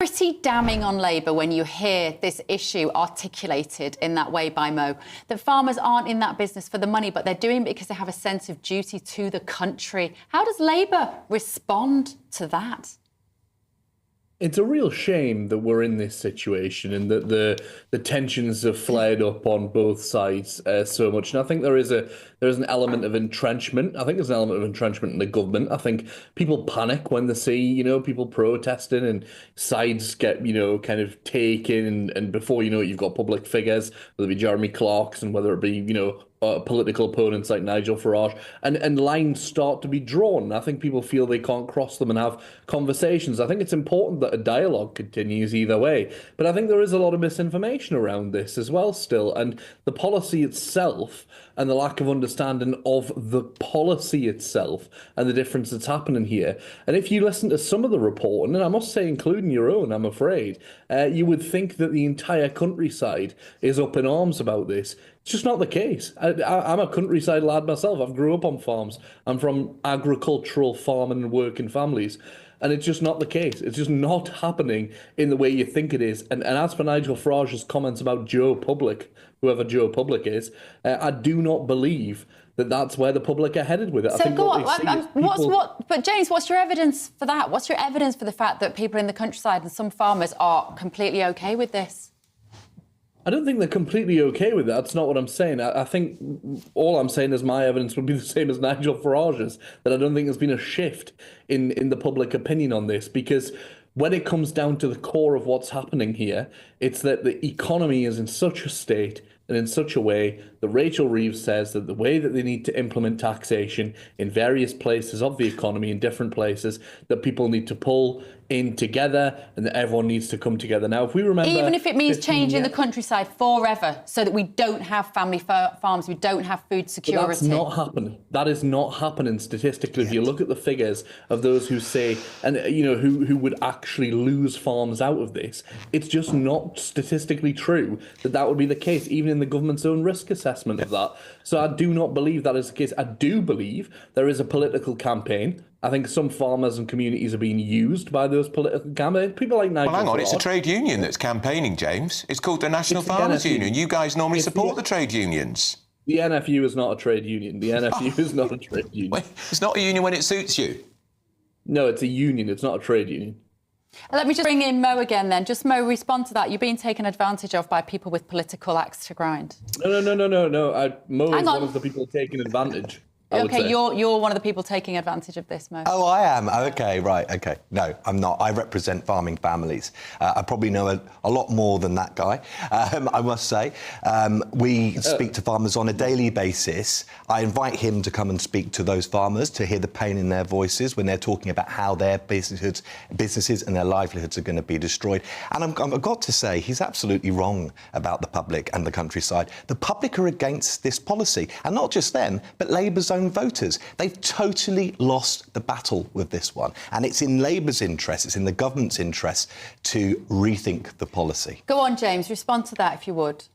pretty damning on Labour when you hear this issue articulated in that way by Mo, that farmers aren't in that business for the money, but they're doing it because they have a sense of duty to the country. How does Labour respond to that? It's a real shame that we're in this situation and that the tensions have flared up on both sides so much. And I think there is an element of entrenchment. I think there's an element of entrenchment in the government. I think people panic when they see, people protesting and sides get, kind of taken. And before you know it, you've got public figures, whether it be Jeremy Clarkson, whether it be, political opponents like Nigel Farage, and lines start to be drawn. I think people feel they can't cross them and have conversations. I think it's important that a dialogue continues either way. But I think there is a lot of misinformation around this as well still. And the policy itself and the lack of understanding of the policy itself and the difference that's happening here. And if you listen to some of the reporting, and I must say including your own, I'm afraid, you would think that the entire countryside is up in arms about this. It's just not the case. I'm a countryside lad myself. I've grew up on farms. I'm from agricultural farming and working families. And it's just not the case. It's just not happening in the way you think it is. And as for Nigel Farage's comments about Joe Public, whoever Joe Public is, I do not believe that that's where the public are headed with it. So go on. But James, what's your evidence for that? What's your evidence for the fact that people in the countryside and some farmers are completely OK with this? I don't think they're completely OK with it. That's not what I'm saying. I think all I'm saying is my evidence would be the same as Nigel Farage's, that I don't think there's been a shift in the public opinion on this, because when it comes down to the core of what's happening here, it's that the economy is in such a state and in such a way that Rachel Reeves says that the way that they need to implement taxation in various places of the economy, in different places, that people need to pull in together and that everyone needs to come together. Now, if we remember... Even if it means changing the countryside forever so that we don't have family farms, we don't have food security. But that's not happening. That is not happening statistically. If you look at the figures of those who say, and who would actually lose farms out of this, it's just not statistically true that would be the case, even in the government's own risk assessment of that. So I do not believe that is the case. I do believe there is a political campaign. I think some farmers and communities are being used by those political campaigns. People like Nigel Well, hang on, Farage. it's a trade union that's campaigning, James. It's called the National Farmers Union. You guys normally support the trade unions. The NFU is not a trade union. The NFU is not a trade union. Wait, it's not a union when it suits you. No, it's a union. It's not a trade union. Let me just bring in Mo again then. Just Mo, respond to that. You're being taken advantage of by people with political axe to grind. No. Mo is one of the people taking advantage. OK, you're one of the people taking advantage of this, Mo. Oh, I am? OK, right, OK. No, I'm not. I represent farming families. I probably know a lot more than that guy, I must say. We speak to farmers on a daily basis. I invite him to come and speak to those farmers to hear the pain in their voices when they're talking about how their businesses and their livelihoods are going to be destroyed. And I've got to say, he's absolutely wrong about the public and the countryside. The public are against this policy, and not just them, but Labour's own voters. They've totally lost the battle with this one. And it's in Labour's interest, it's in the government's interest to rethink the policy. Go on, James, respond to that if you would.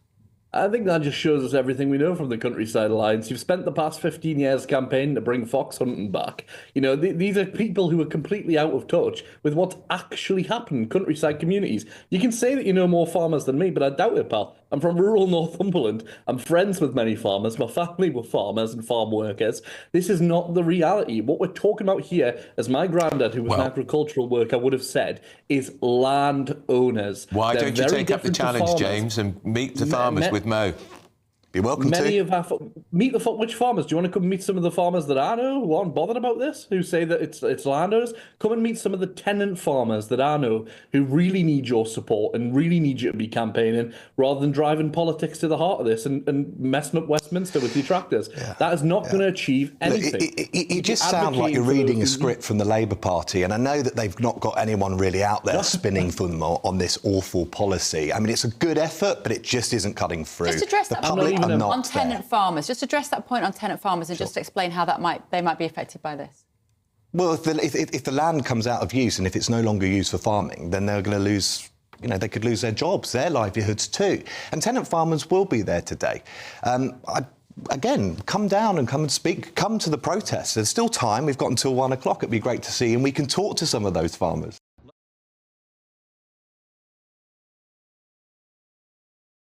I think that just shows us everything we know from the Countryside Alliance. You've spent the past 15 years campaigning to bring fox hunting back. These are people who are completely out of touch with what's actually happened in countryside communities. You can say that you know more farmers than me, but I doubt it, pal. I'm from rural Northumberland. I'm friends with many farmers. My family were farmers and farm workers. This is not the reality. What we're talking about here, as my granddad, who was an agricultural worker, would have said, is landowners. Why don't you take up the challenge, James, and meet the farmers with Mo? You're welcome to. Meet which farmers? Do you want to come meet some of the farmers that I know who aren't bothered about this, who say that it's landowners? Come and meet some of the tenant farmers that I know who really need your support and really need you to be campaigning rather than driving politics to the heart of this and messing up Westminster with your tractors. Yeah. That is not going to achieve anything. It just sounds like you're reading a script from the Labour Party, and I know that they've not got anyone really out there spinning for them on this awful policy. I mean, it's a good effort, but it just isn't cutting through. Just address that on tenant farmers. Just address that point on tenant farmers and just explain how they might be affected by this. Well, if the land comes out of use and if it's no longer used for farming, then they're going to lose, they could lose their jobs, their livelihoods too. And tenant farmers will be there today. Again, come down and come and speak. Come to the protests. There's still time. We've got until 1 o'clock. It'd be great to see, and we can talk to some of those farmers.